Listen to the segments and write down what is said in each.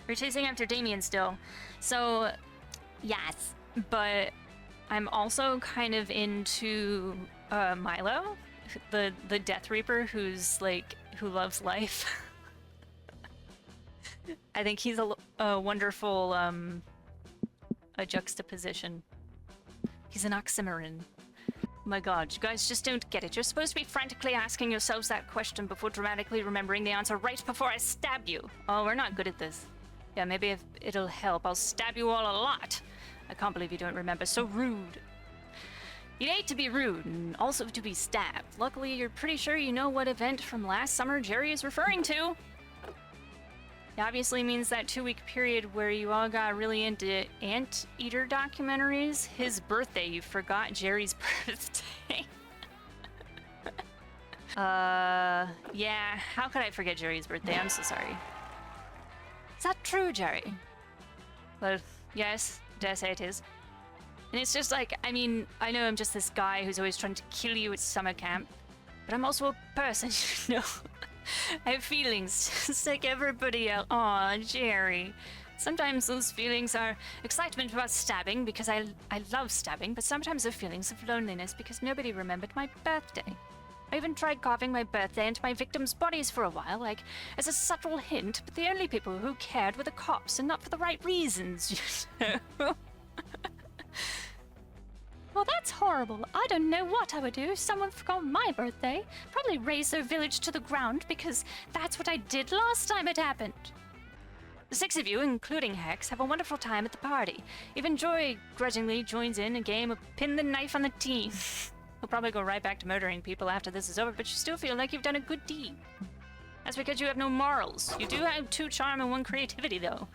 We're chasing after Damien still. So, yes. But I'm also kind of into Milo, the Death Reaper who's like, who loves life. I think he's a wonderful a juxtaposition. He's an oxymoron. My god, you guys just don't get it. You're supposed to be frantically asking yourselves that question before dramatically remembering the answer right before I stab you. Oh, we're not good at this. Yeah, maybe if it'll help. I'll stab you all a lot. I can't believe you don't remember. So rude. You'd hate to be rude and also to be stabbed. Luckily, you're pretty sure you know what event from last summer Jerry is referring to. It obviously means that 2-week period where you all got really into anteater documentaries. His birthday, you forgot Jerry's birthday. Yeah, how could I forget Jerry's birthday? I'm so sorry. Is that true, Jerry? Well, yes, dare say it is. And it's just like, I mean, I know I'm just this guy who's always trying to kill you at summer camp, but I'm also a person, you know? I have feelings, just like everybody else. Aw, Jerry. Sometimes those feelings are excitement about stabbing, because I love stabbing, but sometimes they're feelings of loneliness because nobody remembered my birthday. I even tried carving my birthday into my victims' bodies for a while, like as a subtle hint, but the only people who cared were the cops, and not for the right reasons, you know? Well, that's horrible. I don't know what I would do if someone forgot my birthday. Probably raze their village to the ground, because that's what I did last time it happened. The 6 of you, including Hex, have a wonderful time at the party. Even Joy grudgingly joins in a game of pin the knife on the team. He'll probably go right back to murdering people after this is over, but you still feel like you've done a good deed. That's because you have no morals. You do have 2 charm and 1 creativity, though.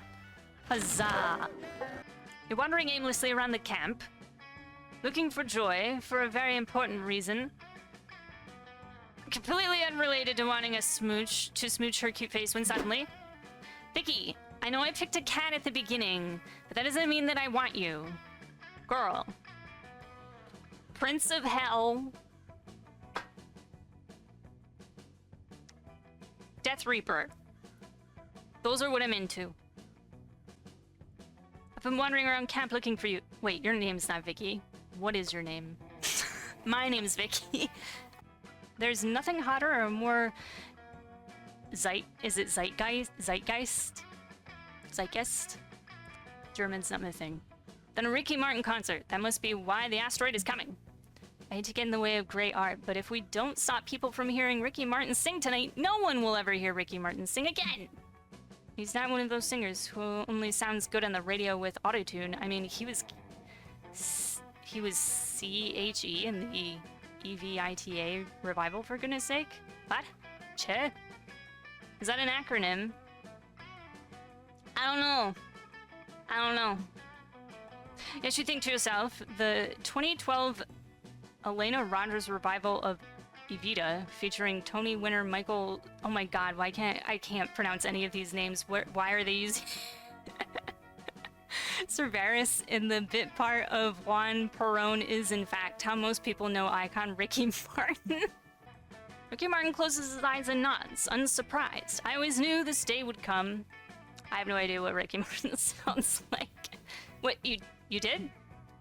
Huzzah! You're wandering aimlessly around the camp, looking for Joy for a very important reason. Completely unrelated to wanting a smooch, to smooch her cute face when suddenly... Vicky, I know I picked a cat at the beginning, but that doesn't mean that I want you. Girl. Prince of Hell. Death Reaper. Those are what I'm into. I've been wandering around camp looking for you. Wait, your name's not Vicky. What is your name? My name's Vicky. There's nothing hotter or more... Is it Zeitgeist? Zeitgeist? Zeitgeist? German's not my thing. Then a Ricky Martin concert. That must be why the asteroid is coming. I hate to get in the way of great art, but if we don't stop people from hearing Ricky Martin sing tonight, no one will ever hear Ricky Martin sing again. He's not one of those singers who only sounds good on the radio with autotune. I mean, he was CHE in the EVITA revival, for goodness sake. What? Che? Is that an acronym? I don't know. Yes, you think to yourself, the 2012 Elena Rogers revival of Evita, featuring Tony winner Michael... Oh my god, I can't pronounce any of these names. Why are they using... Cerberus in the bit part of Juan Perón is in fact how most people know icon Ricky Martin. Ricky Martin closes his eyes and nods, unsurprised. I always knew this day would come. I have no idea what Ricky Martin sounds like. What, you did?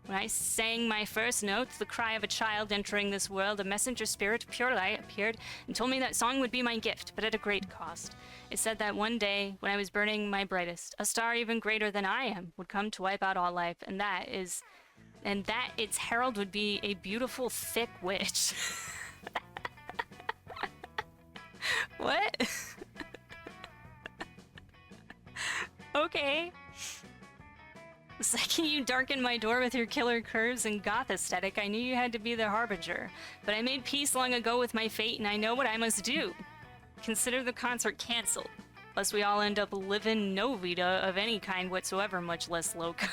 When I sang my first notes, the cry of a child entering this world, a messenger spirit, pure light, appeared and told me that song would be my gift, but at a great cost. It said that one day, when I was burning my brightest, a star even greater than I am would come to wipe out all life, and that its herald would be a beautiful, thick witch. What? Okay. The second you darkened my door with your killer curves and goth aesthetic, I knew you had to be the harbinger. But I made peace long ago with my fate, and I know what I must do. Consider the concert canceled, lest we all end up living no Vita of any kind whatsoever, much less Loca.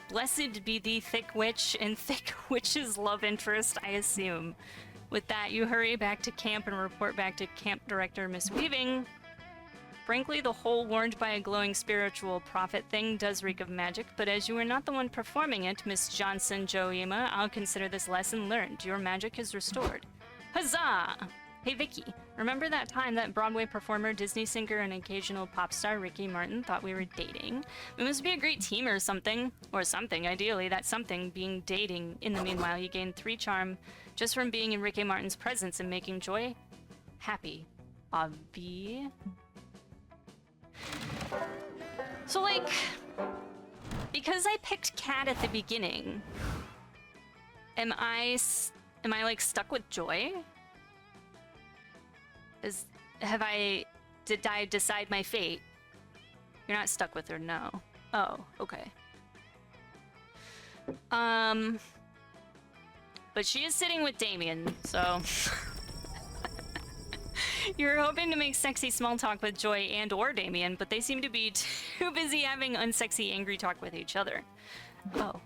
Blessed be thee, thick witch, and thick witch's love interest, I assume. With that, you hurry back to camp and report back to camp director Miss Weaving. Frankly, the whole warned by a glowing spiritual prophet thing does reek of magic, but as you are not the one performing it, Miss Johnson Joima, I'll consider this lesson learned. Your magic is restored. Huzzah! Hey Vicky, remember that time that Broadway performer, Disney singer, and occasional pop star Ricky Martin thought we were dating? We must be a great team or something. Or something, ideally, that something being dating. In the meanwhile, you gained 3 charm just from being in Ricky Martin's presence and making Joy happy. Obvi. So, like, because I picked Cat at the beginning, am I like stuck with Joy? Did I decide my fate? You're not stuck with her, no. Oh, okay. But she is sitting with Damien, so... You were hoping to make sexy small talk with Joy and or Damien, but they seem to be too busy having unsexy angry talk with each other. Oh.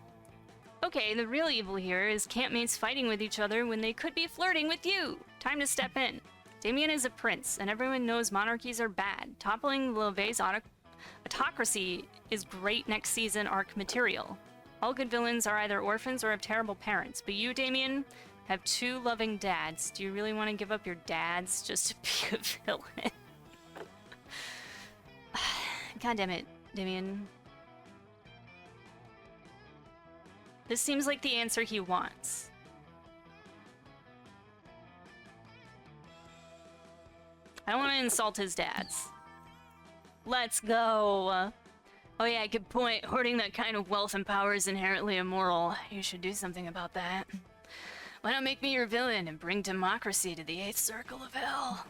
Okay, the real evil here is campmates fighting with each other when they could be flirting with you. Time to step in. Damien is a prince, and everyone knows monarchies are bad. Toppling Lovay's autocracy is great next season arc material. All good villains are either orphans or have terrible parents, but you, Damien, have 2 loving dads. Do you really want to give up your dads just to be a villain? God damn it, Damien. This seems like the answer he wants. I don't want to insult his dads. Let's go. Oh yeah, good point. Hoarding that kind of wealth and power is inherently immoral. You should do something about that. Why not make me your villain and bring democracy to the 8th circle of hell?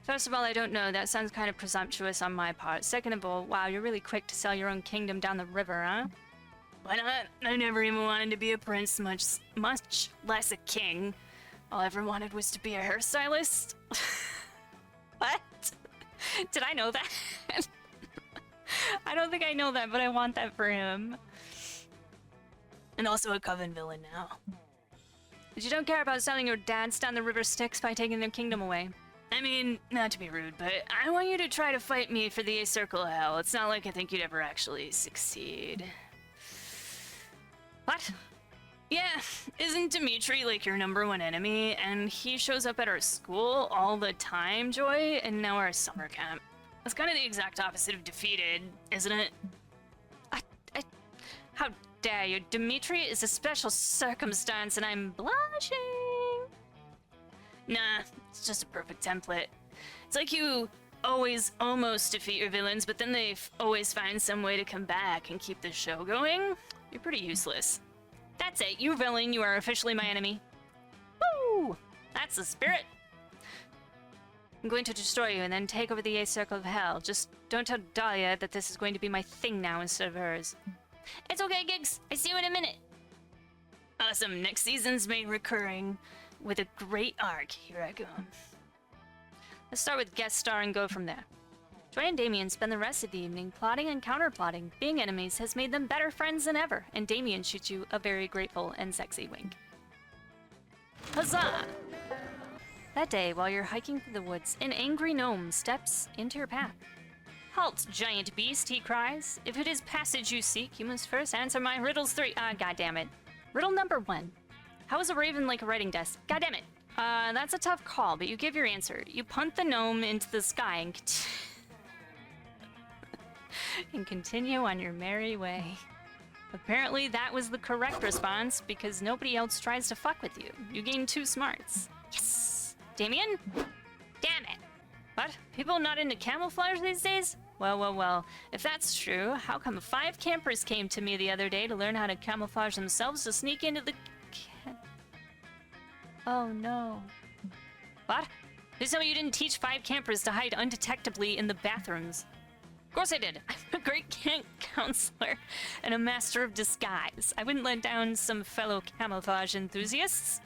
First of all, I don't know. That sounds kind of presumptuous on my part. Second of all, wow, you're really quick to sell your own kingdom down the river, huh? Why not? I never even wanted to be a prince, much less a king. All I ever wanted was to be a hairstylist. What? Did I know that? I don't think I know that, but I want that for him. And also a coven villain now. But you don't care about selling your dads down the river Styx by taking their kingdom away. I mean, not to be rude, but I want you to try to fight me for the 8th circle of hell. It's not like I think you'd ever actually succeed. What? Yeah, isn't Dimitri like your #1 enemy? And he shows up at our school all the time, Joy, and now our summer camp. That's kind of the exact opposite of defeated, isn't it? How dare you? Dimitri is a special circumstance and I'm blushing. Nah, it's just a perfect template. It's like you always almost defeat your villains, but then they always find some way to come back and keep the show going. You're pretty useless. That's it, you villain, you are officially my enemy. Woo! That's the spirit. I'm going to destroy you and then take over the 8th circle of hell. Just don't tell Dahlia that this is going to be my thing now instead of hers. It's okay, Gigs. I see you in a minute. Awesome. Next season's made recurring with a great arc. Here I go. Let's start with guest star and go from there. Joy and Damien spend the rest of the evening plotting and counterplotting. Being enemies has made them better friends than ever, and Damien shoots you a very grateful and sexy wink. Huzzah! That day, while you're hiking through the woods, an angry gnome steps into your path. Halt, giant beast, he cries. If it is passage you seek, you must first answer my riddles 3. Goddammit. Riddle number 1. How is a raven like a writing desk? Goddammit. That's a tough call, but you give your answer. You punt the gnome into the sky and continue on your merry way. Apparently that was the correct response because nobody else tries to fuck with you. You gain 2 smarts. Yes! Damien? Damn it! What? People not into camouflage these days? Well. If that's true, how come 5 campers came to me the other day to learn how to camouflage themselves to sneak into the... Oh no. What? Please tell me you didn't teach 5 campers to hide undetectably in the bathrooms. Of course I did. I'm a great camp counselor and a master of disguise. I wouldn't let down some fellow camouflage enthusiasts.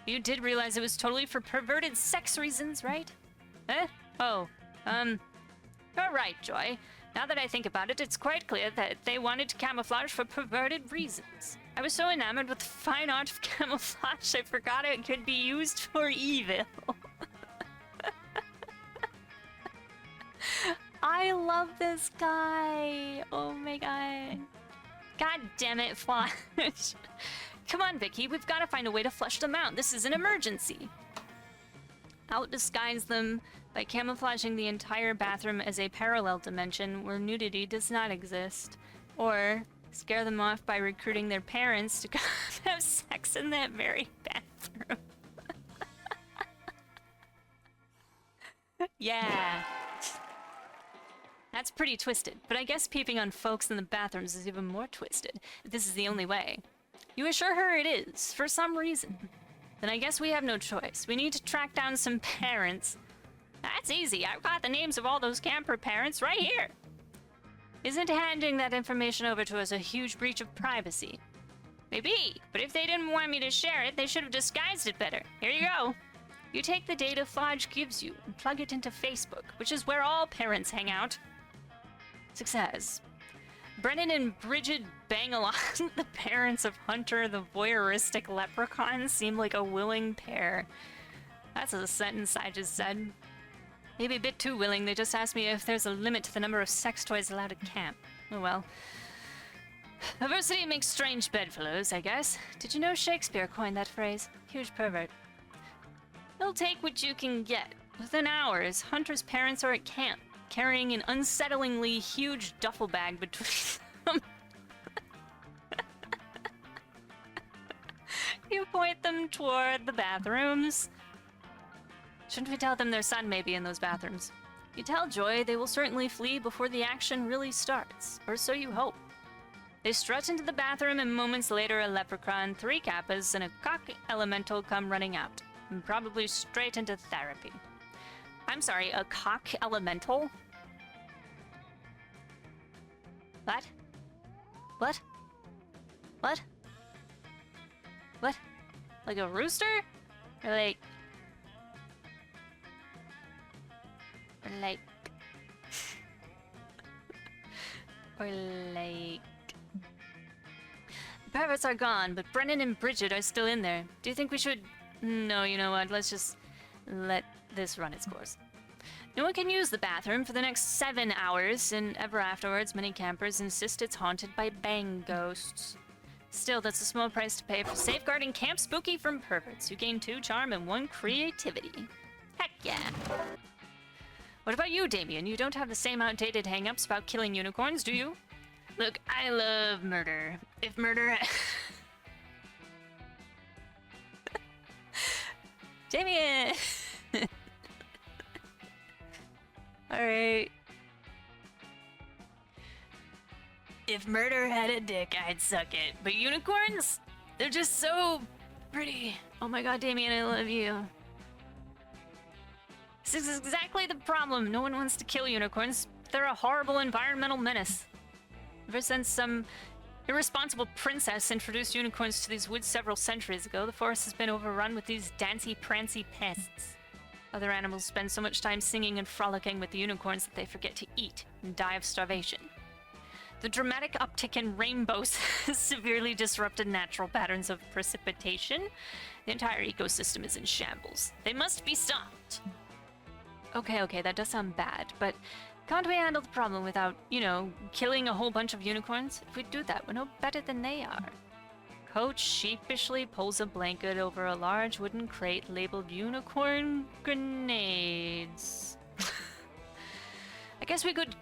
You did realize it was totally for perverted sex reasons, right? Eh? Oh, you're right, Joy. Now that I think about it, it's quite clear that they wanted to camouflage for perverted reasons. I was so enamored with the fine art of camouflage, I forgot it could be used for evil. I love this guy. Oh my god. God damn it, Flash. Come on, Vicky. We've got to find a way to flush them out. This is an emergency. Out-disguise them by camouflaging the entire bathroom as a parallel dimension where nudity does not exist. Or scare them off by recruiting their parents to come have sex in that very bathroom. Yeah. That's pretty twisted, but I guess peeping on folks in the bathrooms is even more twisted, if this is the only way. You assure her it is, for some reason. Then I guess we have no choice. We need to track down some parents. That's easy. I've got the names of all those camper parents right here. Isn't handing that information over to us a huge breach of privacy? Maybe, but if they didn't want me to share it, they should have disguised it better. Here you go. You take the data Flodge gives you and plug it into Facebook, which is where all parents hang out. Success. Brennan and Bridget Bangalon, the parents of Hunter the voyeuristic leprechaun, seem like a willing pair. That's a sentence I just said. Maybe a bit too willing. They just asked me if there's a limit to the number of sex toys allowed at camp. Oh well. Diversity makes strange bedfellows, I guess. Did you know Shakespeare coined that phrase? Huge pervert. You'll take what you can get. Within hours, Hunter's parents are at camp, carrying an unsettlingly huge duffel bag between them. You point them toward the bathrooms. Shouldn't we tell them their son may be in those bathrooms? You tell Joy they will certainly flee before the action really starts, or so you hope. They strut into the bathroom and moments later a leprechaun, 3 kappas, and a cock elemental come running out. And probably straight into therapy. I'm sorry, a cock elemental? What? What? What? What? Like a rooster? Or like... Or like... or like... The perverts are gone, but Brennan and Bridget are still in there. Do you think we should... No, you know what? Let's just let this run its course. No one can use the bathroom for the next 7 hours, and ever afterwards, many campers insist it's haunted by bang ghosts. Still, that's a small price to pay for safeguarding Camp Spooky from perverts. You gain 2 charm and 1 creativity. Heck yeah! What about you, Damien? You don't have the same outdated hang-ups about killing unicorns, do you? Look, I love murder. If murder... Damien! Alright. If murder had a dick, I'd suck it. But unicorns? They're just so pretty. Oh my god, Damien, I love you. This is exactly the problem. No one wants to kill unicorns. They're a horrible environmental menace. Ever since some irresponsible princess introduced unicorns to these woods several centuries ago, the forest has been overrun with these dancy-prancy pests. Other animals spend so much time singing and frolicking with the unicorns that they forget to eat and die of starvation. The dramatic uptick in rainbows has severely disrupted natural patterns of precipitation. The entire ecosystem is in shambles. They must be stopped. Okay, that does sound bad, but can't we handle the problem without, you know, killing a whole bunch of unicorns? If we do that, we're no better than they are. Coach sheepishly pulls a blanket over a large wooden crate labeled unicorn grenades. I guess we could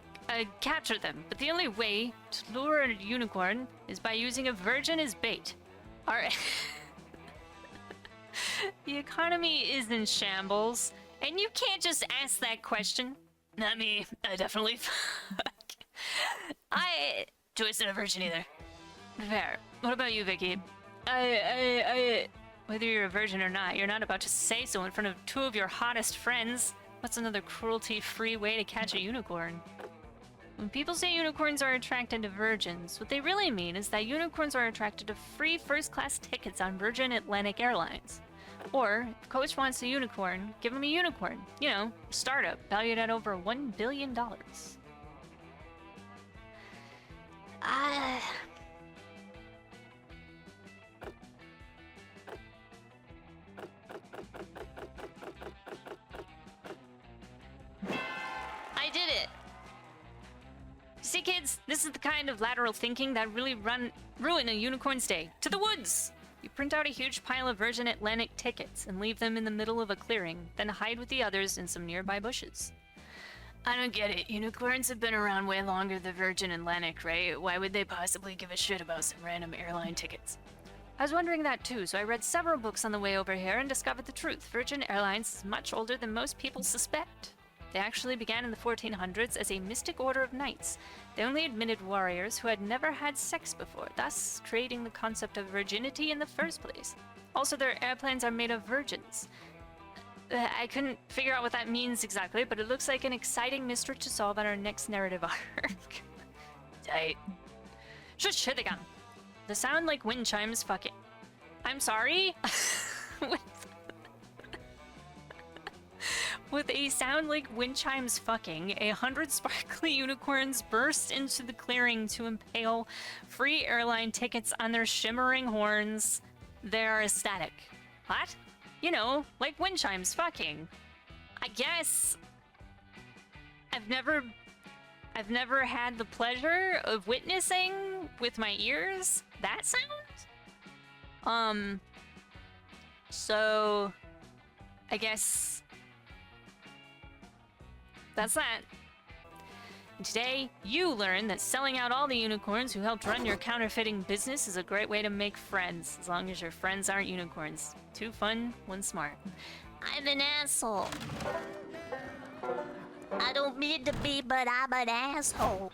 capture them, but the only way to lure a unicorn is by using a virgin as bait. The economy is in shambles, and you can't just ask that question. Not me. I definitely fuck. Joyce isn't a virgin either. Fair. What about you, Vicky? Whether you're a virgin or not, you're not about to say so in front of 2 of your hottest friends. What's another cruelty-free way to catch a unicorn? When people say unicorns are attracted to virgins, what they really mean is that unicorns are attracted to free first-class tickets on Virgin Atlantic Airlines. Or, if Coach wants a unicorn, give him a unicorn. You know, a startup valued at over $1 billion. I did it! See, kids, this is the kind of lateral thinking that really ruin a unicorn's day. To the woods! You print out a huge pile of Virgin Atlantic tickets and leave them in the middle of a clearing, then hide with the others in some nearby bushes. I don't get it. Unicorns have been around way longer than Virgin Atlantic, right? Why would they possibly give a shit about some random airline tickets? I was wondering that too, so I read several books on the way over here and discovered the truth. Virgin Airlines is much older than most people suspect. They actually began in the 1400s as a mystic order of knights. They only admitted warriors who had never had sex before, thus creating the concept of virginity in the first place. Also, their airplanes are made of virgins. I couldn't figure out what that means exactly, but it looks like an exciting mystery to solve on our next narrative arc. Tight. Shush, here they come. The sound like wind chimes fucking... I'm sorry? With a sound like wind chimes fucking, 100 sparkly unicorns burst into the clearing to impale free airline tickets on their shimmering horns. They are ecstatic. What? You know, like wind chimes fucking. I guess... I've never had the pleasure of witnessing with my ears that sound. So I guess that's that. And today, you learn that selling out all the unicorns who helped run your counterfeiting business is a great way to make friends, as long as your friends aren't unicorns. 2 fun, 1 smart. I'm an asshole. I don't mean to be, but I'm an asshole.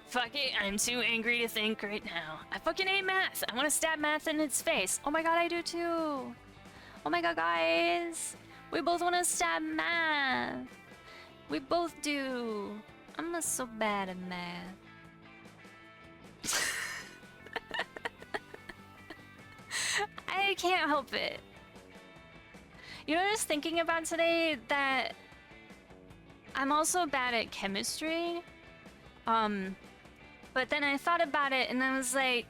Fuck it, I'm too angry to think right now. I fucking hate math. I want to stab math in its face. Oh my god, I do too. Oh my god, guys. We both want to stab math. We both do. I'm not so bad at math. I can't help it. You know what I was thinking about today? That I'm also bad at chemistry. But then I thought about it and I was like,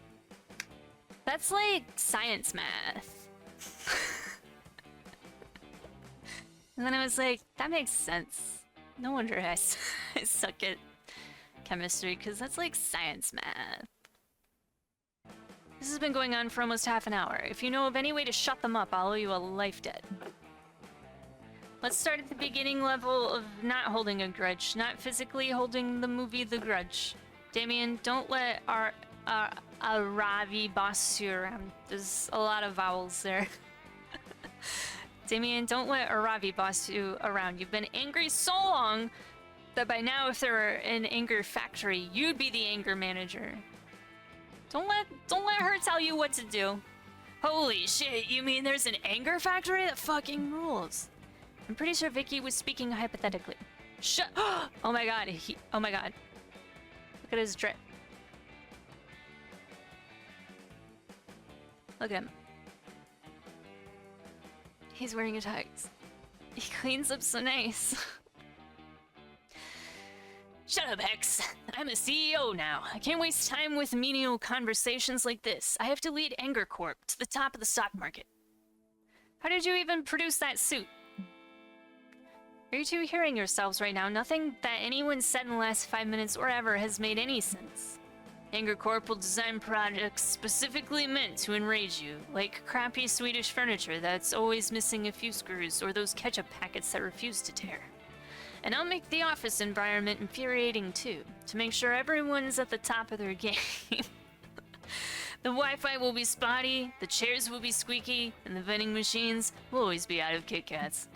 that's like science math. And then I was like, that makes sense. No wonder I suck at chemistry, because that's like science math. This has been going on for almost half an hour. If you know of any way to shut them up, I'll owe you a life debt. Let's start at the beginning level of not holding a grudge, not physically holding the movie The Grudge. Damien, don't let our Ravi boss you around. There's a lot of vowels there. Damien, don't let Aravi boss you around. You've been angry so long that by now, if there were an anger factory, you'd be the anger manager. Don't let her tell you what to do. Holy shit, you mean there's an anger factory? That fucking rules. I'm pretty sure Vicky was speaking hypothetically. Shut. Oh my god. Oh my god. Look at his drip. Look at him. He's wearing a tux. He cleans up so nice. Shut up, Hex. I'm a CEO now. I can't waste time with menial conversations like this. I have to lead Anger Corp to the top of the stock market. How did you even produce that suit? Are you two hearing yourselves right now? Nothing that anyone said in the last 5 minutes or ever has made any sense. Anger Corp will design products specifically meant to enrage you, like crappy Swedish furniture that's always missing a few screws, or those ketchup packets that refuse to tear. And I'll make the office environment infuriating too, to make sure everyone's at the top of their game. The Wi-Fi will be spotty, the chairs will be squeaky, and the vending machines will always be out of Kit Kats.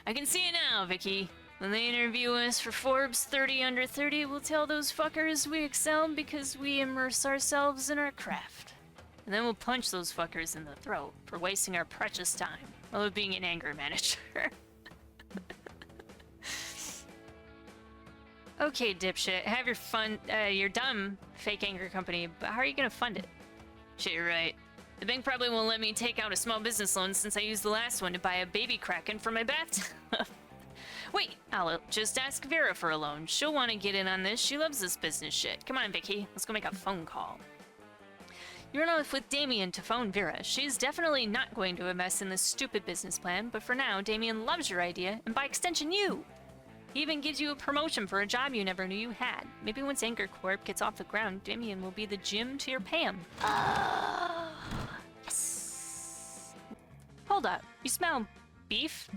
I can see it now, Vicky. When they interview us for Forbes 30 Under 30, we'll tell those fuckers we excel because we immerse ourselves in our craft. And then we'll punch those fuckers in the throat for wasting our precious time while being an anger manager. Okay, dipshit, have your fun, your dumb fake anger company, but how are you gonna fund it? Shit, you're right. The bank probably won't let me take out a small business loan since I used the last one to buy a baby kraken for my bathtub. Wait, I'll just ask Vera for a loan. She'll want to get in on this. She loves this business shit. Come on, Vicky. Let's go make a phone call. You run off with Damien to phone Vera. She's definitely not going to invest in this stupid business plan, but for now, Damien loves your idea, and by extension, you. He even gives you a promotion for a job you never knew you had. Maybe once Anger Corp gets off the ground, Damien will be the Jim to your Pam. Yes. Hold up. You smell beef?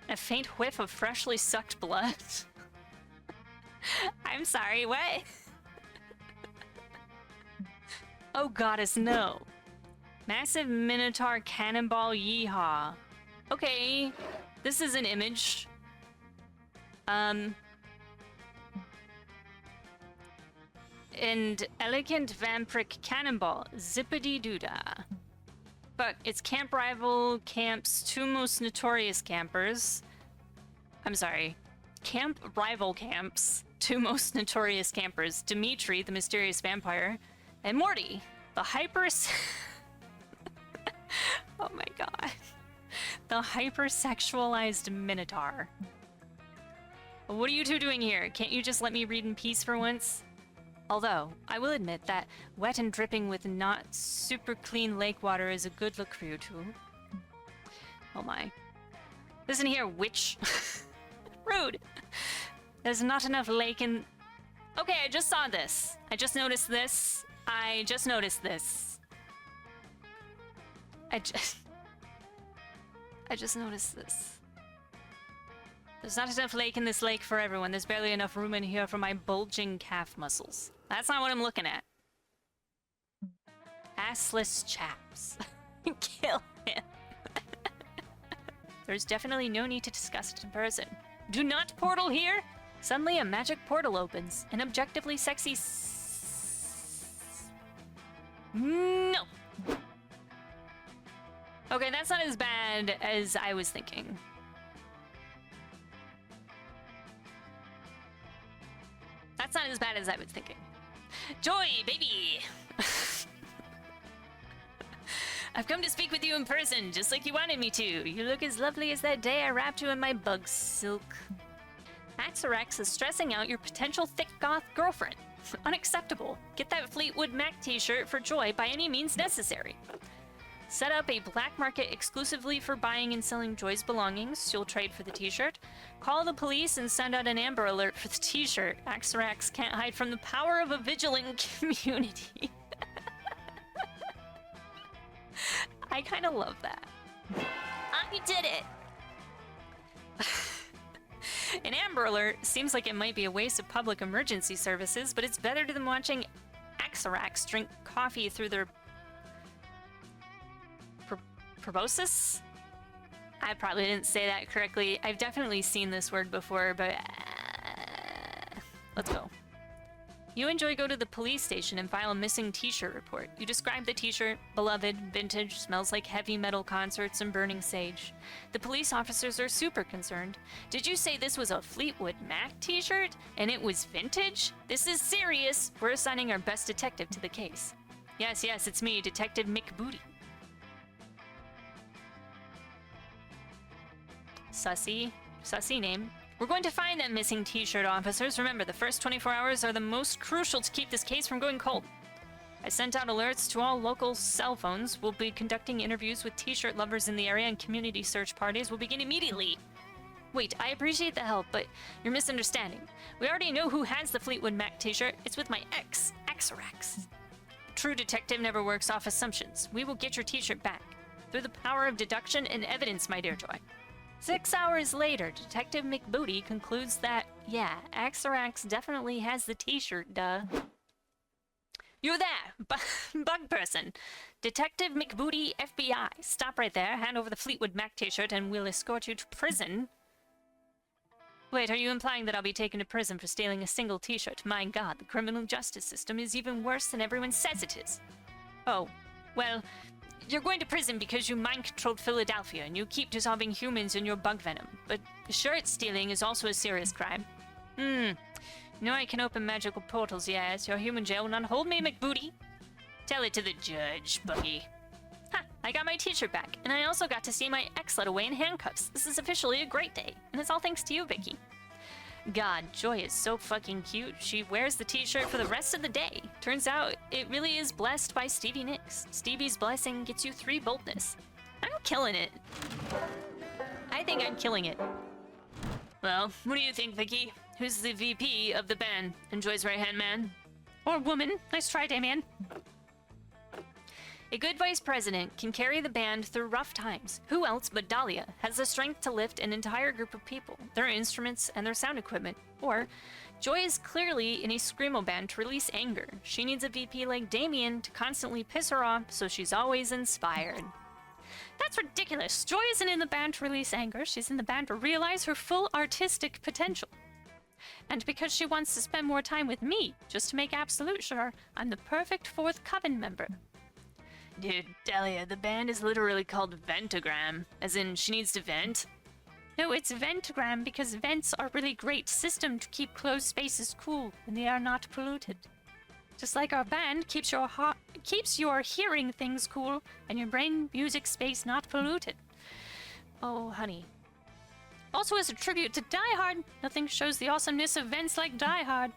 A faint whiff of freshly sucked blood? I'm sorry, what? Oh goddess, no. Massive Minotaur Cannonball Yeehaw. Okay, this is an image. And Elegant Vampiric Cannonball, Zippity Doodah. But it's camp rival camp's two most notorious campers. I'm sorry. Camp rival camp's two most notorious campers, Dimitri, the mysterious vampire, and Morty, the oh my god. The hypersexualized Minotaur. What are you two doing here? Can't you just let me read in peace for once? Although, I will admit that wet and dripping with not super clean lake water is a good look for you two. Oh my. Listen here, witch. Rude. There's not enough lake in... Okay, I just saw this. I just noticed this. I just noticed this. I just noticed this. There's not enough lake in this lake for everyone. There's barely enough room in here for my bulging calf muscles. That's not what I'm looking at. Assless chaps. Kill him. There's definitely no need to discuss it in person. Do not portal here! Suddenly a magic portal opens. An objectively sexy No! Okay, that's not as bad as I was thinking. That's not as bad as I was thinking. Joy, baby! I've come to speak with you in person, just like you wanted me to. You look as lovely as that day I wrapped you in my bug silk. Axorex is stressing out your potential thick goth girlfriend. Unacceptable. Get that Fleetwood Mac t-shirt for Joy by any means necessary. Set up a black market exclusively for buying and selling Joy's belongings. She'll trade for the t-shirt. Call the police and send out an Amber Alert for the t-shirt. Axorex can't hide from the power of a vigilant community. I kind of love that. I did it! An Amber Alert seems like it might be a waste of public emergency services, but it's better than watching Axorex drink coffee through their proboscis? I probably didn't say that correctly. I've definitely seen this word before, but let's go. You and Joy go to the police station and file a missing t-shirt report. You describe the t-shirt, beloved, vintage, smells like heavy metal concerts and burning sage. The police officers are super concerned. Did you say this was a Fleetwood Mac t-shirt? And it was vintage? This is serious. We're assigning our best detective to the case. Yes, it's me, Detective McBooty. Sussy name. We're going to find that missing t-shirt, officers. Remember, the first 24 hours are the most crucial to keep this case from going cold. I sent out alerts to all local cell phones. We'll be conducting interviews with t-shirt lovers in the area, and community search parties will begin immediately. Wait, I appreciate the help, but you're misunderstanding. We already know who has the Fleetwood Mac t-shirt. It's with my ex, Axorex. True detective never works off assumptions. We will get your t-shirt back. Through the power of deduction and evidence, my dear Joy. 6 hours later, Detective McBooty concludes that, yeah, Axorex definitely has the t-shirt, duh. You there, bug person. Detective McBooty, FBI. Stop right there, hand over the Fleetwood Mac t-shirt, and we'll escort you to prison. Wait, are you implying that I'll be taken to prison for stealing a single t-shirt? My god, the criminal justice system is even worse than everyone says it is. Oh, well... You're going to prison because you mind-controlled Philadelphia and you keep dissolving humans in your bug venom. But shirt stealing is also a serious crime. You know I can open magical portals, yes. Your human jail will not hold me, McBooty. Tell it to the judge, Buggy. Ha! I got my t-shirt back, and I also got to see my ex led away in handcuffs. This is officially a great day, and it's all thanks to you, Vicky. God, Joy is so fucking cute. She wears the t-shirt for the rest of the day. Turns out, it really is blessed by Stevie Nicks. Stevie's blessing gets you 3 boldness. I'm killing it. I think I'm killing it. Well, what do you think, Vicky? Who's the VP of the band? And Joy's right-hand man? Or woman? Nice try, Damien. A good vice president can carry the band through rough times. Who else but Dahlia has the strength to lift an entire group of people, their instruments, and their sound equipment? Or, Joy is clearly in a screamo band to release anger. She needs a VP like Damien to constantly piss her off, so she's always inspired. That's ridiculous. Joy isn't in the band to release anger. She's in the band to realize her full artistic potential. And because she wants to spend more time with me, just to make absolute sure I'm the perfect fourth coven member. Dude, Dahlia, the band is literally called Ventagram, as in she needs to vent. No, it's Ventagram because vents are a really great system to keep closed spaces cool when they are not polluted. Just like our band keeps your hearing things cool and your brain music space not polluted. Oh, honey. Also, as a tribute to Die Hard, nothing shows the awesomeness of vents like Die Hard.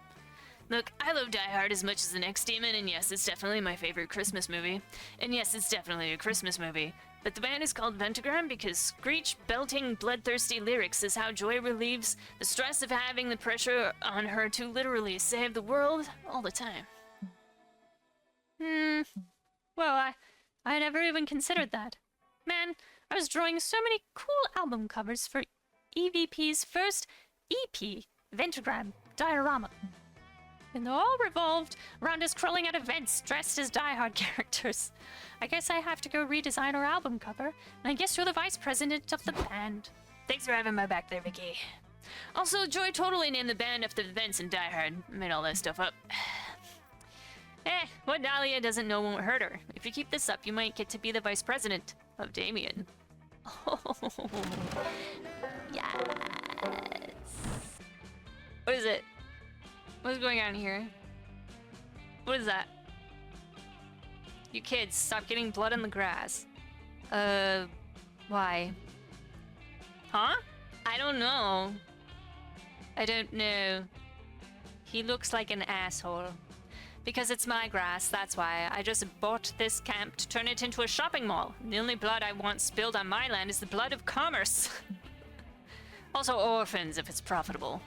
Look, I love Die Hard as much as the next demon, and yes, it's definitely my favorite Christmas movie. And yes, it's definitely a Christmas movie. But the band is called Ventagram because screech, belting, bloodthirsty lyrics is how Joy relieves the stress of having the pressure on her to literally save the world all the time. Well, I never even considered that. Man, I was drawing so many cool album covers for EVP's first EP, Ventagram Diorama. And they all revolved around us crawling out of vents dressed as Die Hard characters. I guess I have to go redesign our album cover, and I guess you're the vice president of the band. Thanks for having my back there, Vicky. Also, Joy totally named the band after the vents in Die Hard. Made all that stuff up. What Dahlia doesn't know won't hurt her. If you keep this up, you might get to be the vice president of Damien. Oh, yes. What is it? What's going on here? What is that? You kids, stop getting blood on the grass. Why? Huh? I don't know. I don't know. He looks like an asshole. Because it's my grass, that's why. I just bought this camp to turn it into a shopping mall. The only blood I want spilled on my land is the blood of commerce. Also orphans, if it's profitable.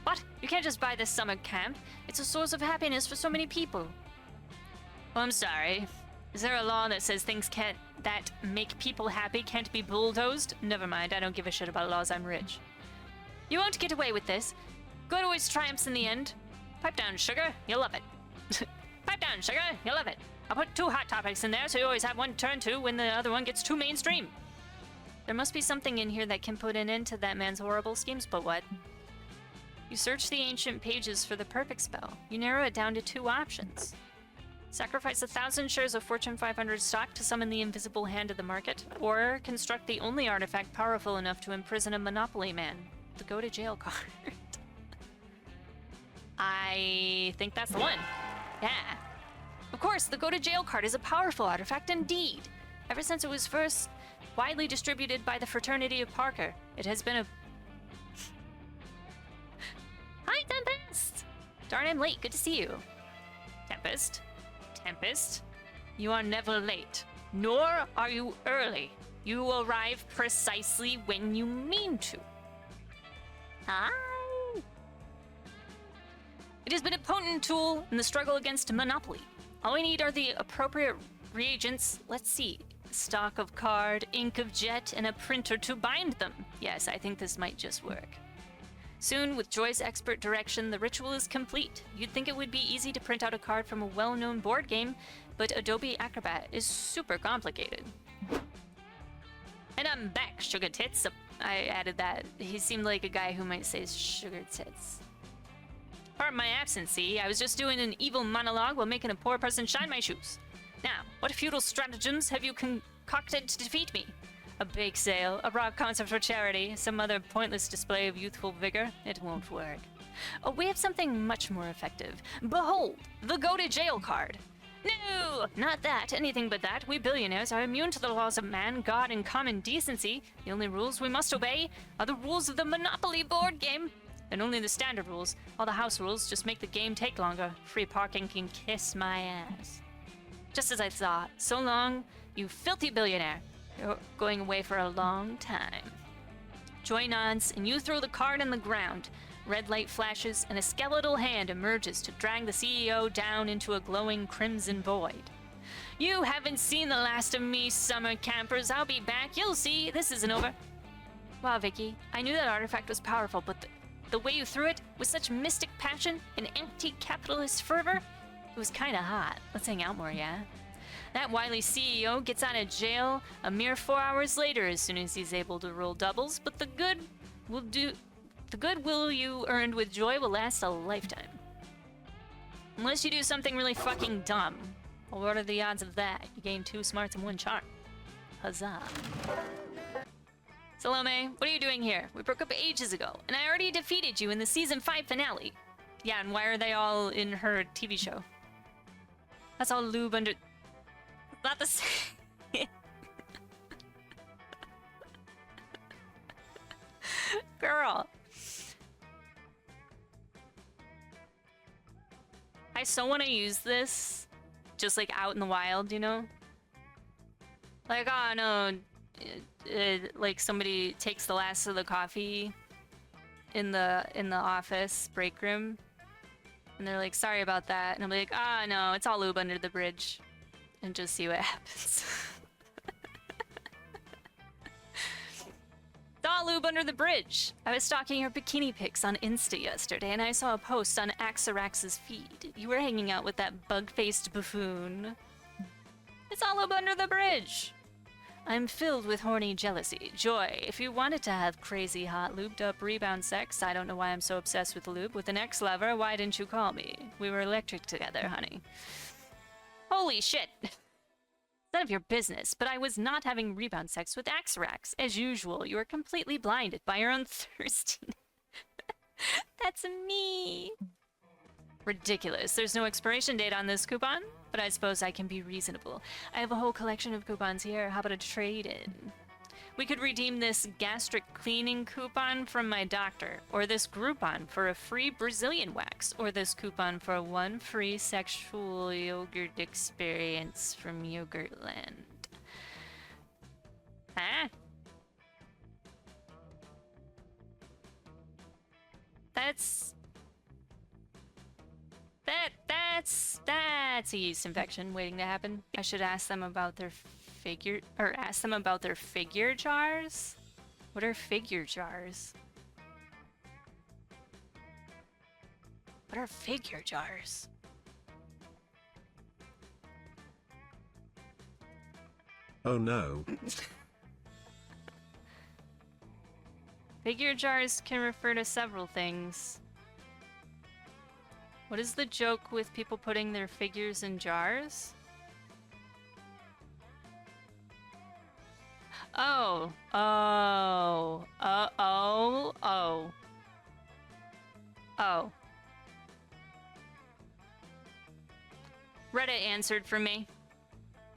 What? You can't just buy this summer camp. It's a source of happiness for so many people. Oh, I'm sorry. Is there a law that says things that make people happy can't be bulldozed? Never mind, I don't give a shit about laws, I'm rich. You won't get away with this. Good always triumphs in the end. Pipe down, sugar. You'll love it. Pipe down, sugar. You'll love it. I'll put 2 hot topics in there so you always have one to turn to when the other one gets too mainstream. There must be something in here that can put an end to that man's horrible schemes, but what? You search the ancient pages for the perfect spell. You narrow it down to 2 options. Sacrifice 1,000 shares of Fortune 500 stock to summon the invisible hand of the market, or construct the only artifact powerful enough to imprison a monopoly man, the go-to-jail card. I think that's the one. Yeah. Of course, the go-to-jail card is a powerful artifact indeed. Ever since it was first widely distributed by the Fraternity of Parker, it has been a... Hi, Tempest! Darn, I'm late. Good to see you. Tempest? Tempest? You are never late. Nor are you early. You arrive precisely when you mean to. Hi. It has been a potent tool in the struggle against monopoly. All we need are the appropriate reagents. Let's see. Stock of card, ink of jet, and a printer to bind them. Yes, I think this might just work. Soon, with Joy's expert direction, the ritual is complete. You'd think it would be easy to print out a card from a well-known board game, but Adobe Acrobat is super complicated. And I'm back, sugar tits. I added that. He seemed like a guy who might say sugar tits. Pardon my absence, see? I was just doing an evil monologue while making a poor person shine my shoes. Now, what futile stratagems have you concocted to defeat me? A bake sale, a rock concert for charity, some other pointless display of youthful vigor? It won't work. Oh, we have something much more effective. Behold, the go-to-jail card. No, not that, anything but that. We billionaires are immune to the laws of man, God, and common decency. The only rules we must obey are the rules of the Monopoly board game. And only the standard rules. All the house rules just make the game take longer. Free parking can kiss my ass. Just as I thought. So long, you filthy billionaire. You're going away for a long time. Joy nods, and you throw the card on the ground. Red light flashes, and a skeletal hand emerges to drag the CEO down into a glowing crimson void. You haven't seen the last of me, summer campers. I'll be back. You'll see. This isn't over. Wow, Vicky. I knew that artifact was powerful, but the way you threw it with such mystic passion and anti-capitalist fervor, it was kinda hot. Let's hang out more, yeah? That wily CEO gets out of jail a mere 4 hours later as soon as he's able to roll doubles, but the goodwill you earned with joy will last a lifetime. Unless you do something really fucking dumb. Well, what are the odds of that? You gain 2 smarts and 1 charm. Huzzah. Salome, what are you doing here? We broke up ages ago, and I already defeated you in the season 5 finale. Yeah, and why are they all in her TV show? That's all lube under... Not the same. Girl. I so want to use this just like out in the wild, you know? Like, oh no, like somebody takes the last of the coffee in the office break room, and they're like, sorry about that, and I'm like, ah, no, it's all lube under the bridge, and just see what happens. It's all lube under the bridge. I was stalking your bikini pics on Insta yesterday, and I saw a post on Axarax's feed. You were hanging out with that bug-faced buffoon. It's all lube under the bridge. I'm filled with horny jealousy. Joy, if you wanted to have crazy hot lubed up rebound sex, I don't know why I'm so obsessed with lube, with an ex-lover, why didn't you call me? We were electric together, honey. Holy shit. None of your business, but I was not having rebound sex with Axarax. As usual, you are completely blinded by your own thirstiness. That's me. Ridiculous. There's no expiration date on this coupon, but I suppose I can be reasonable. I have a whole collection of coupons here. How about a trade-in? We could redeem this gastric cleaning coupon from my doctor, or this Groupon for a free Brazilian wax, or this coupon for 1 free sexual yogurt experience from Yogurtland. Huh? That's a yeast infection waiting to happen. I should ask them about their figure jars. What are figure jars? What are figure jars? Oh no. Figure jars can refer to several things. What is the joke with people putting their figures in jars? Oh. Reddit answered for me.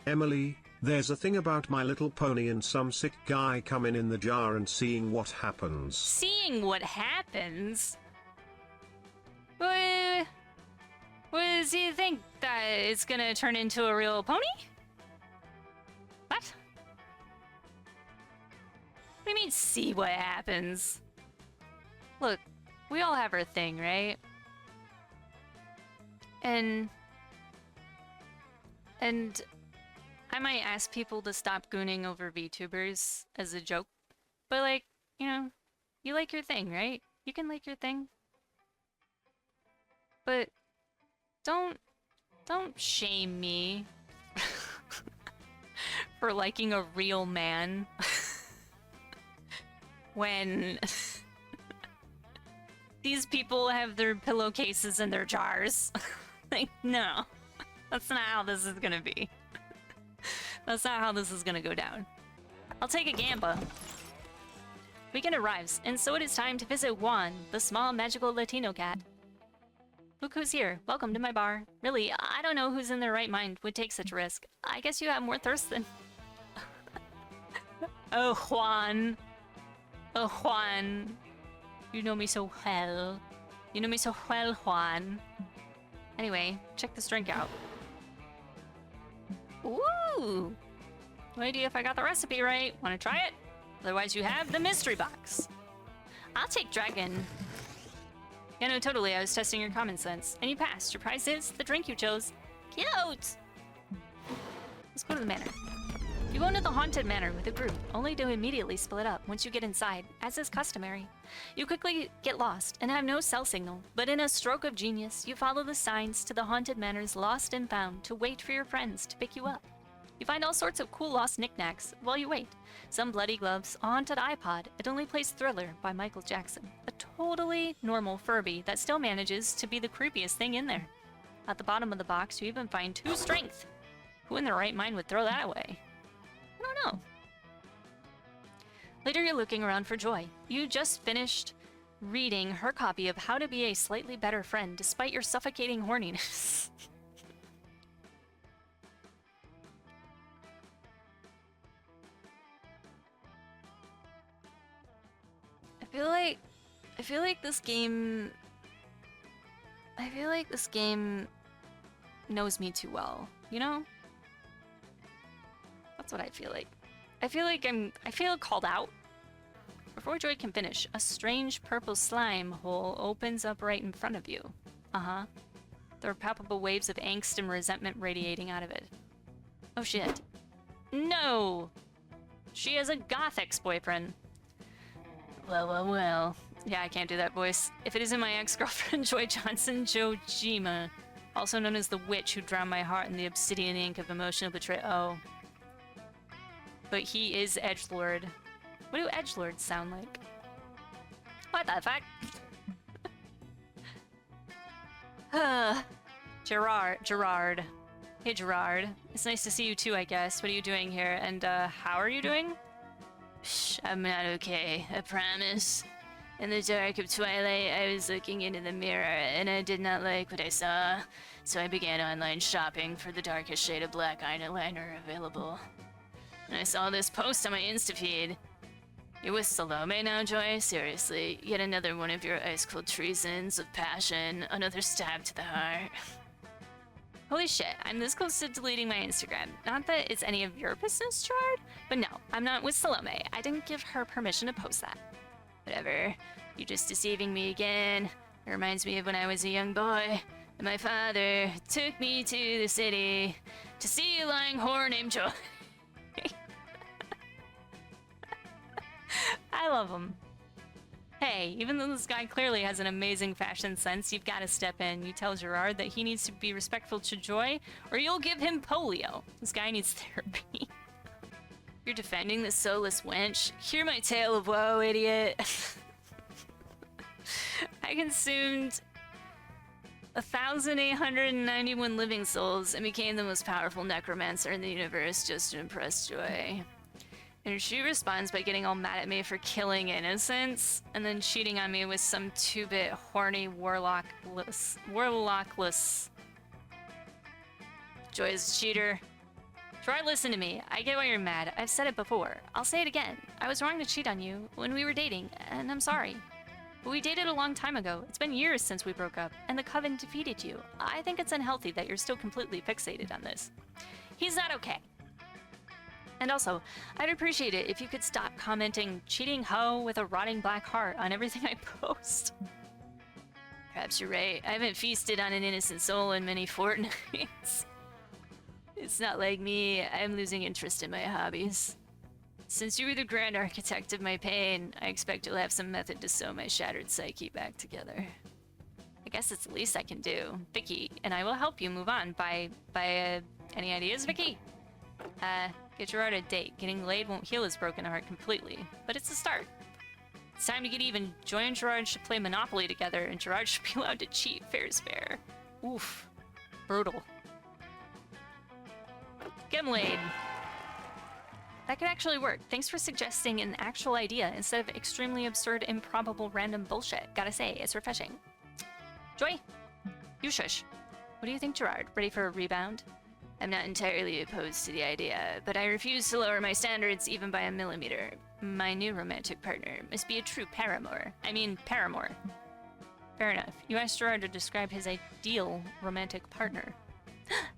Emily, there's a thing about My Little Pony and some sick guy coming in the jar and seeing what happens. Seeing what happens? What does he think? That it's gonna turn into a real pony? What? What do you mean, see what happens? Look, we all have our thing, right? And I might ask people to stop gooning over VTubers as a joke, but like, you know, you like your thing, right? You can like your thing. But don't shame me for liking a real man when these people have their pillowcases in their jars. Like, no, that's not how this is gonna be. That's not how this is gonna go down. I'll take a gamba. Weekend arrives, and so it is time to visit Juan, the small magical Latino cat. Look who's here. Welcome to my bar. Really, I don't know who's in their right mind would take such a risk. I guess you have more thirst than... Oh, Juan. Oh, Juan. You know me so well. You know me so well, Juan. Anyway, check this drink out. Ooh! No idea if I got the recipe right. Want to try it? Otherwise you have the mystery box. I'll take dragon. Yeah, no, totally. I was testing your common sense. And you passed. Your prize is the drink you chose. Cute! Let's go to the manor. You go into the haunted manor with a group, only to immediately split up once you get inside, as is customary. You quickly get lost and have no cell signal, but in a stroke of genius, you follow the signs to the haunted manor's lost and found to wait for your friends to pick you up. You find all sorts of cool lost knickknacks while you wait. Some bloody gloves, a haunted iPod, it only plays Thriller by Michael Jackson. A totally normal Furby that still manages to be the creepiest thing in there. At the bottom of the box, you even find 2 strength. Who in their right mind would throw that away? I don't know. Later, you're looking around for Joy. You just finished reading her copy of How to Be a Slightly Better Friend Despite Your Suffocating Horniness. I feel like this game knows me too well, you know? That's what I feel like. I feel called out. Before Joy can finish, a strange purple slime hole opens up right in front of you. Uh-huh. There are palpable waves of angst and resentment radiating out of it. Oh shit. No! She has a goth ex-boyfriend. Well. Yeah, I can't do that voice. If it isn't my ex-girlfriend, Joy Johnson Jojima, also known as the witch who drowned my heart in the obsidian ink of emotional betrayal. Oh. But he is edgelord. What do edgelords sound like? What the fuck? Gerard. Hey, Gerard. It's nice to see you too, I guess. What are you doing here? And, how are you doing? Shh, I'm not okay, I promise. In the dark of twilight, I was looking into the mirror, and I did not like what I saw. So I began online shopping for the darkest shade of black eyeliner available. And I saw this post on my Insta feed. You're with Salome now, Joy? Seriously, yet another one of your ice-cold treasons of passion, another stab to the heart. Holy shit, I'm this close to deleting my Instagram. Not that it's any of your business, Gerard, but no, I'm not with Salome. I didn't give her permission to post that. Whatever, you're just deceiving me again. It reminds me of when I was a young boy, and my father took me to the city to see a lying whore named Joy. I love him. Hey, even though this guy clearly has an amazing fashion sense, you've got to step in. You tell Gerard that he needs to be respectful to Joy, or you'll give him polio. This guy needs therapy. You're defending this soulless wench? Hear my tale of woe, idiot. I consumed 1,891 living souls and became the most powerful necromancer in the universe just to impress Joy. And she responds by getting all mad at me for killing innocents, and then cheating on me with some 2-bit horny warlockless. Joy is a cheater. Gerard, listen to me. I get why you're mad. I've said it before. I'll say it again. I was wrong to cheat on you when we were dating, and I'm sorry. But we dated a long time ago. It's been years since we broke up, and the Coven defeated you. I think it's unhealthy that you're still completely fixated on this. He's not okay. And also, I'd appreciate it if you could stop commenting cheating hoe with a rotting black heart on everything I post. Perhaps you're right. I haven't feasted on an innocent soul in many fortnights. It's not like me. I'm losing interest in my hobbies. Since you were the grand architect of my pain, I expect you'll have some method to sew my shattered psyche back together. I guess it's the least I can do. Vicky, and I will help you move on by any ideas, Vicky? Get Gerard a date. Getting laid won't heal his broken heart completely, but it's a start. It's time to get even. Joy and Gerard should play Monopoly together, and Gerard should be allowed to cheat. Fair is fair. Oof. Brutal. Get him laid. That could actually work. Thanks for suggesting an actual idea instead of extremely absurd, improbable, random bullshit. Gotta say, it's refreshing. Joy, you shush. What do you think, Gerard? Ready for a rebound? I'm not entirely opposed to the idea, but I refuse to lower my standards even by a millimeter. My new romantic partner must be a true paramour. Paramour. Fair enough. You asked Gerard to describe his ideal romantic partner.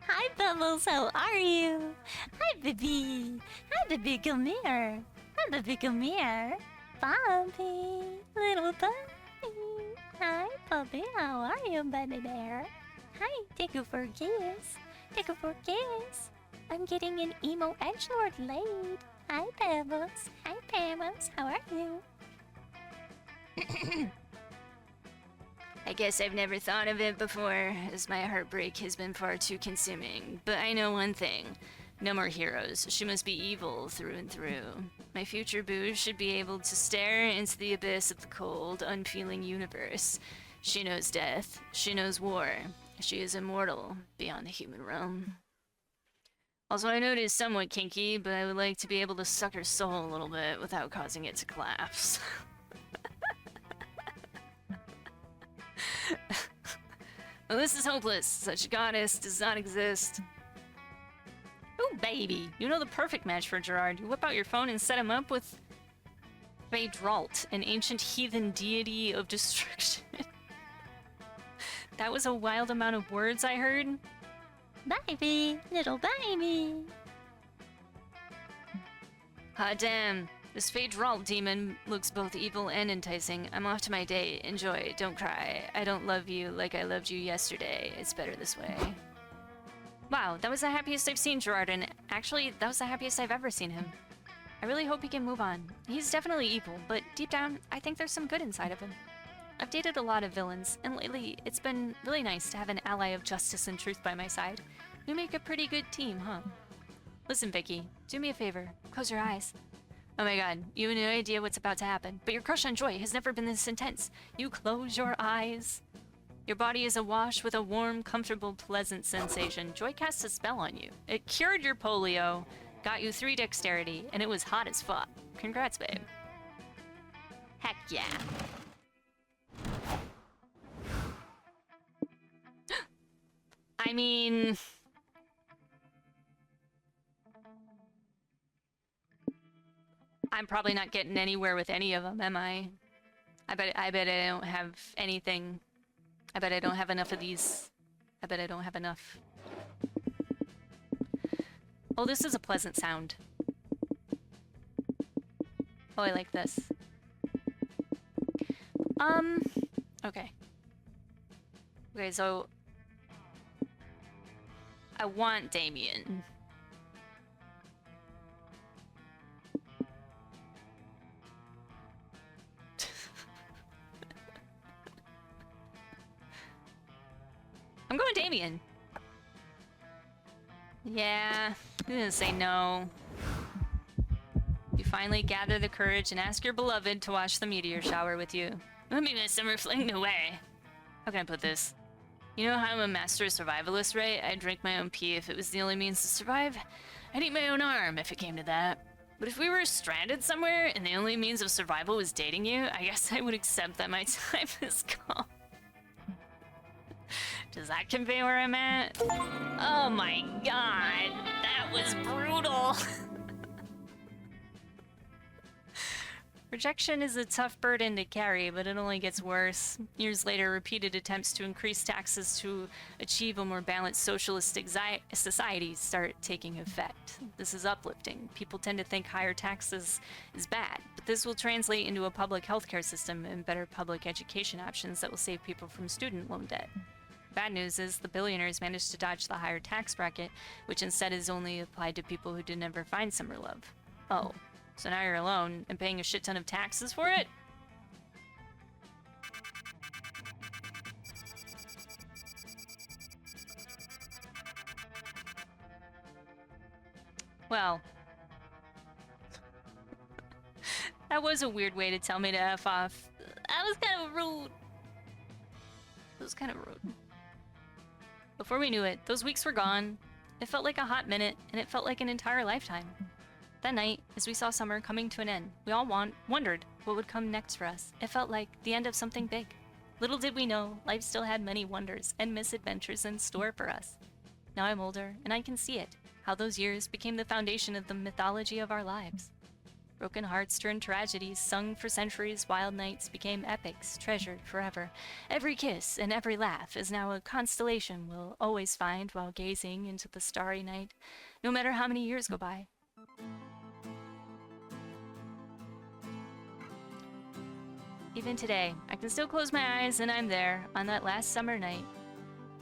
Hi, Bubbles, how are you? Hi, baby. Hi, baby, come here. Hi, baby, come here. Bobby, little Bobby. Hi, Bobby, how are you, baby bear? Hi, take you for a kiss. Take you for a kiss. I'm getting an emo edgelord laid. Hi, Pebbles. Hi, Pebbles. How are you? I guess I've never thought of it before, as my heartbreak has been far too consuming. But I know one thing. No more heroes. She must be evil through and through. My future boo should be able to stare into the abyss of the cold, unfeeling universe. She knows death. She knows war. She is immortal beyond the human realm. Also, I know it is somewhat kinky, but I would like to be able to suck her soul a little bit without causing it to collapse. Well, this is hopeless. Such a goddess does not exist. Oh, baby. You know the perfect match for Gerard. You whip out your phone and set him up with Phaedralt, an ancient heathen deity of destruction. That was a wild amount of words I heard. Baby, little baby. Hot damn. This Phaedralt demon looks both evil and enticing. I'm off to my date. Enjoy. Don't cry. I don't love you like I loved you yesterday. It's better this way. Wow, that was the happiest I've seen Gerard, and actually, that was the happiest I've ever seen him. I really hope he can move on. He's definitely evil, but deep down, I think there's some good inside of him. I've dated a lot of villains, and lately, it's been really nice to have an ally of justice and truth by my side. We make a pretty good team, huh? Listen, Vicky, do me a favor. Close your eyes. Oh my god, you have no idea what's about to happen, but your crush on Joy has never been this intense. You close your eyes. Your body is awash with a warm, comfortable, pleasant sensation. Joy cast a spell on you. It cured your polio, got you 3 dexterity, and it was hot as fuck. Congrats, babe. Heck yeah. I mean... I'm probably not getting anywhere with any of them, am I? I bet I don't have anything. I bet I don't have enough of these. I bet I don't have enough. Oh, this is a pleasant sound. Oh, I like this. Okay. Okay, so... I want Damien. I'm going Damien. Yeah, I'm gonna say no. You finally gather the courage and ask your beloved to watch the meteor shower with you. Let me my summer fling away. How can I put this? You know how I'm a master survivalist, right? I'd drink my own pee if it was the only means to survive. I'd eat my own arm if it came to that. But if we were stranded somewhere and the only means of survival was dating you, I guess I would accept that my time is gone. Does that convey where I'm at? Oh my god, that was brutal. Rejection is a tough burden to carry, but it only gets worse. Years later, repeated attempts to increase taxes to achieve a more balanced socialist society start taking effect. This is uplifting. People tend to think higher taxes is bad, but this will translate into a public healthcare system and better public education options that will save people from student loan debt. Bad news is the billionaires managed to dodge the higher tax bracket, which instead is only applied to people who did never find summer love. Oh, so now you're alone and paying a shit ton of taxes for it? Well, that was a weird way to tell me to F off. That was kind of rude. It was kind of rude. Before we knew it, those weeks were gone. It felt like a hot minute, and it felt like an entire lifetime. That night, as we saw summer coming to an end, we all wondered what would come next for us. It felt like the end of something big. Little did we know, life still had many wonders and misadventures in store for us. Now I'm older, and I can see it, how those years became the foundation of the mythology of our lives. Broken hearts turned tragedies, sung for centuries, wild nights became epics, treasured forever. Every kiss and every laugh is now a constellation we'll always find while gazing into the starry night, no matter how many years go by. Even today, I can still close my eyes and I'm there on that last summer night,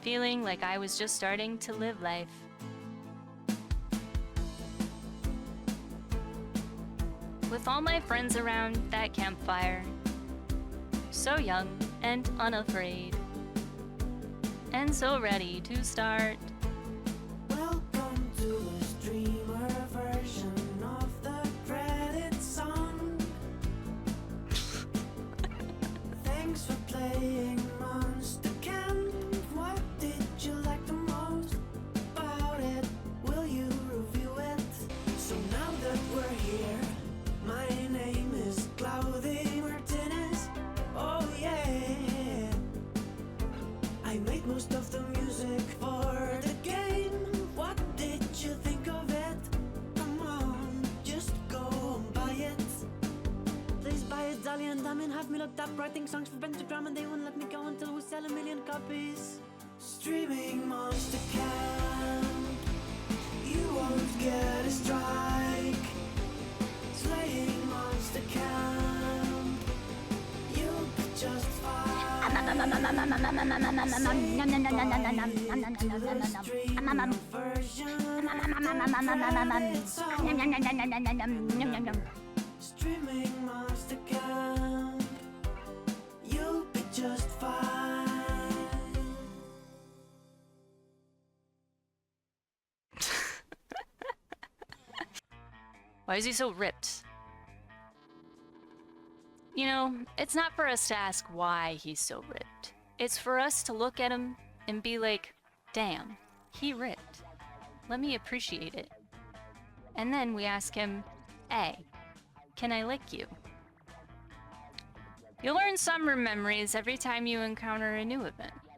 feeling like I was just starting to live life. with all my friends around that campfire. So young and unafraid, and so ready to start. Welcome to the streamer version of the credit song. Thanks for playing Monster Camp. What did you like the most about it? Will you review it? So now that we're here, my name is Claudia Martinez. Oh yeah, I made most of the music for the game. What did you think of it? Come on, just go and buy it. Please buy it, Dolly and Damien have me looked up writing songs for Pentagram, and they won't let me go until we sell 1 million copies. Streaming Monster Camp, you won't get a strike. Slaying Monster Camp, you'll be just fine. Streaming Monster Camp, you'll be just fine. Why is he so ripped? You know, it's not for us to ask why he's so ripped. It's for us to look at him and be like, damn, he ripped. Let me appreciate it. And then we ask him, hey, can I lick you? You'll learn some memories every time you encounter a new event.